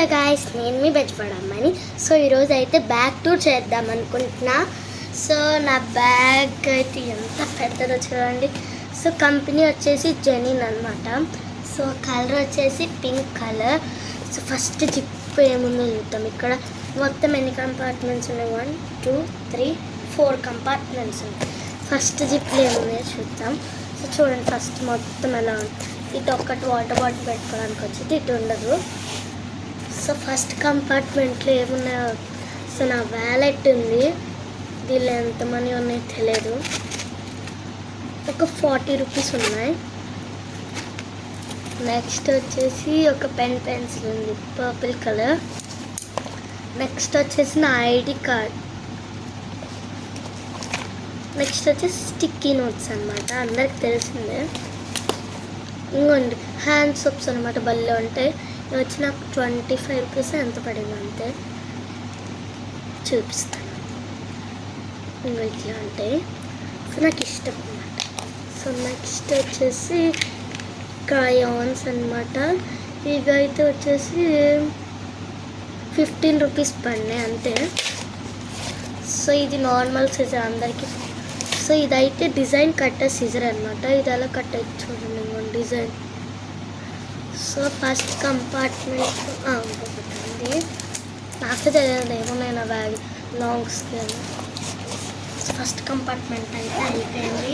Hello guys, నేను మీ బెజపడమ్మని. So ఈరోజు అయితే బ్యాగ్ టూర్ చేద్దాం అనుకుంటున్నా. సో నా బ్యాగ్ అయితే ఎంత పెద్దదో చూడండి. సో కంపెనీ వచ్చేసి జెనిన్ అనమాట. సో కలర్ వచ్చేసి pink colour. So first zip ఏముందో చూద్దాం. ఇక్కడ మొత్తం ఎన్ని కంపార్ట్మెంట్స్ ఉన్నాయి? 1 2 3 4 కంపార్ట్మెంట్స్ ఉన్నాయి. ఫస్ట్ జిప్లో ఏమున్నాయో చూద్దాం. సో చూడండి, ఫస్ట్ మొత్తం ఎలా ఉంది. ఇటు ఒక్కటి వాటర్ బాటిల్ పెట్టుకోవడానికి వచ్చేది, ఇటు ఉండదు. సో ఫస్ట్ కంపార్ట్మెంట్లో ఏమున్నాయో, సో నా వ్యాలెట్ ఉంది. దీనిలో ఎంత మనీ ఉన్నాయో తెలియదు. ఒక 40 రూపీస్ ఉన్నాయి. నెక్స్ట్ వచ్చేసి ఒక పెన్సిల్ ఉంది, పర్పుల్ కలర్. నెక్స్ట్ వచ్చేసి నా ఐడి కార్డ్. నెక్స్ట్ వచ్చేసి స్టిక్కీ నోట్స్ అనమాట, అందరికి తెలిసిందే. ఇంకోండి హ్యాండ్ సోప్స్ అనమాట, బల్లో ఉంటాయి. ఇవి వచ్చి నాకు 25 రూపీస్ ఎంత పడింది అంతే. చూపిస్తాను. ఇంకో ఇట్లా ఉంటాయి. సో నాకు ఇష్టం అనమాట. సో నెక్స్ట్ వచ్చేసి క్రయాన్స్ అనమాట. ఇవి అయితే వచ్చేసి 15 రూపీస్ పడినాయి అంతే. సో ఇది నార్మల్ సీజర్ అందరికీ. సో ఇదైతే డిజైన్ కట్టర్ సీజర్ అనమాట. ఇది అలా కట్ అయితే చూడండి, ఇంకొండి డిజైన్. సో ఫస్ట్ కంపార్ట్మెంట్ ఇంకొకటి నాకు తెలియదు ఏమున్నాయి నా bag long scale. So first compartment అయితే అయిపోయింది.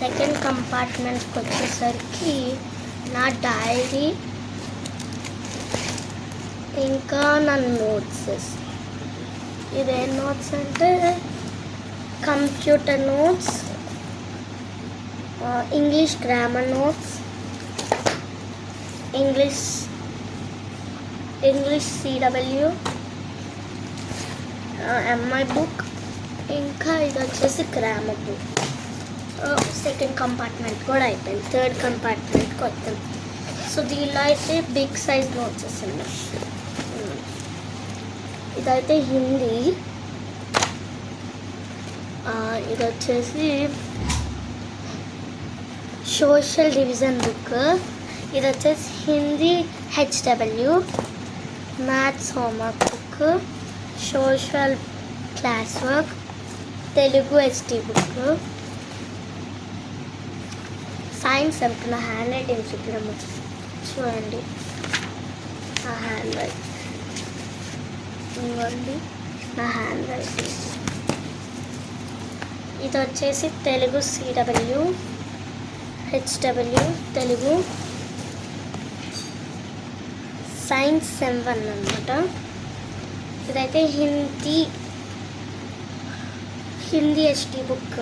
సెకండ్ కంపార్ట్మెంట్కి వచ్చేసరికి నా డైరీ ఇంకా నా నోట్స్. ఇదేం నోట్స్ అంటే computer notes, English grammar notes, English CW, MI book, ఇంకా ఇది వచ్చేసి గ్రామర్ బుక్. సెకండ్ కంపార్ట్మెంట్ కూడా అయిపోయింది. థర్డ్ కంపార్ట్మెంట్కి వస్తాం. సో దీనిలో అయితే బిగ్ సైజ్ నోట్స్ ఉన్నాయి. ఇదైతే హిందీ. ఇది వచ్చేసి సోషల్ డివిజన్ బుక్. ఇది వచ్చేసి Hindi HW, maths homework book, social class work, Telugu ST book, science అంటున్న హ్యాండ్ రైటింగ్ చూడము చూడండి. నా హ్యాండ్ రైటింగ్ ఇవ్వండి, నా హ్యాండ్ రైటింగ్. ఇది వచ్చేసి Telugu CW, HW Telugu, science sem 1 అనమాట. ఇదైతే Hindi ST book.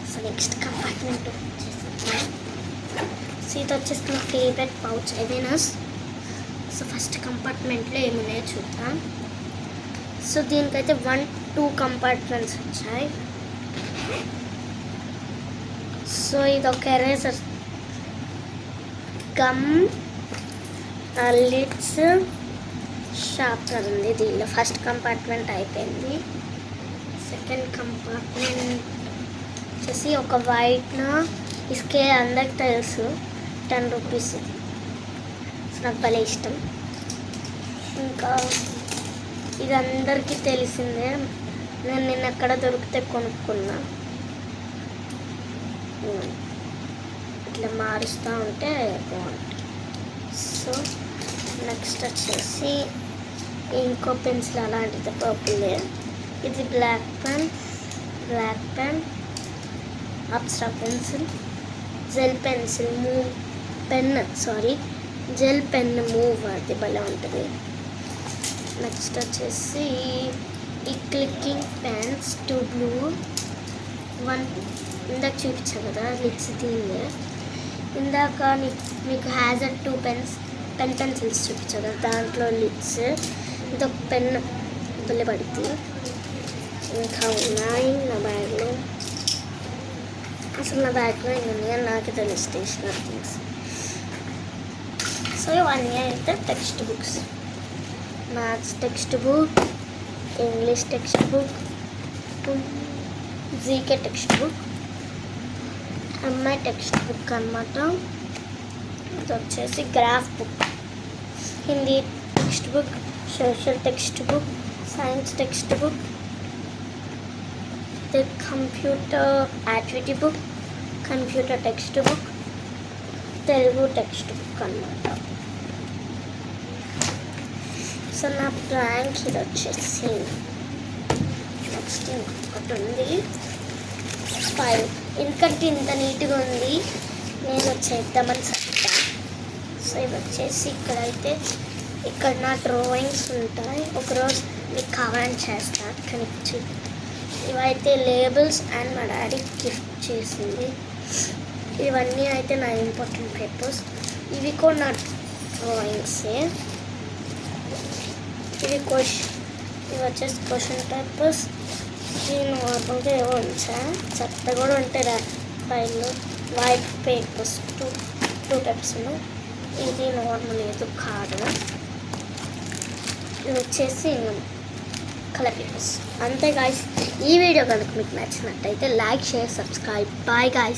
So next compartment వచ్చేసి ఇది వచ్చేసి నా ఫేవరెట్ పౌచ్ ఎవేనస్. సో ఫస్ట్ కంపార్ట్మెంట్లో ఏమున్నాయో చూద్దాం. సో దీనికైతే 1 2 కంపార్ట్మెంట్స్ వచ్చాయి. సో ఇది ఒక ఎరేజర్, గమ్, లిడ్స్, షార్ప్నర్ ఉంది. దీనిలో ఫస్ట్ కంపార్ట్మెంట్ అయిపోయింది. సెకండ్ కంపార్ట్మెంట్ వచ్చేసి ఒక వైట్నర్. ఈ స్కేల్ అందరికి తెలుసు, 10 రూపీస్. సో నాకు భలే ఇష్టం. ఇంకా ఇది అందరికీ తెలిసిందే, నేను నిన్న ఎక్కడ దొరికితే కొనుక్కున్నా. ఇట్లా మారుస్తూ ఉంటే బాగుంటుంది. సో నెక్స్ట్ వచ్చేసి ఇంకో పెన్సిల్ అలాంటిది, పర్పుల్. ఇది black pen, Apsara pencil, gel pen move, అది భలే ఉంటుంది. నెక్స్ట్ వచ్చేసి ఈ క్లిక్కింగ్ పెన్స్ 2 బ్లూ, 1 ఇందాక చూపించా కదా లిడ్స్. దీన్ని ఇందాక మీకు హ్యాజర్డ్ 2 పెన్సిల్స్ చూపించా కదా, దాంట్లో లిడ్స్. ఇదొక పెన్ భలే పడుతుంది. ఇంకా ఉన్నాయి నా బ్యాగ్లో. అసలు నా బ్యాగ్లో ఉన్నాయి అని నాకు తెలుసు, స్టేషనరీ థింగ్స్. సో ఇవన్నీ అయితే text books. Maths text book, English text book, GK text book, MI text book అనమాట. ఇది వచ్చేసి graph book. Hindi text book, social text book, science text book, the computer activity book, computer text book, Telugu text book అన్నమాట. So నా prank ఇది వచ్చేసి next ఇంకొకటి ఉంది 5. ఎందుకంటే ఇంత నీట్గా ఉంది నేను చేద్దామని చెప్తా. సో ఇవి వచ్చేసి ఇక్కడైతే ఇక్కడ నా డ్రాయింగ్స్ ఉంటాయి. ఒకరోజు మీకు కావాలని చేస్తా కానీ ఇవైతే లేబుల్స్ అండ్ మా డాడీ గిఫ్ట్ చేసింది. ఇవన్నీ అయితే నా ఇంపార్టెంట్ పేపర్స్. ఇవి కూడా నా డ్రాయింగ్సే. ఇవి వచ్చేసి క్వశ్చన్ పేపర్స్. ఇవి నార్మల్గా ఏవో ఉంచా, చెత్త కూడా ఉంటాయి ఫైల్లో. వైట్ పేపర్స్ టూ టైప్స్ ఉన్నాయి. ఇది నార్మల్ ఏదో కాదు. ఇది వచ్చేసి కలర్ పేపర్స్. అంతే గాయ్స్, ఈ వీడియో కనుక మీకు నచ్చినట్టయితే like, share, subscribe. Bye guys.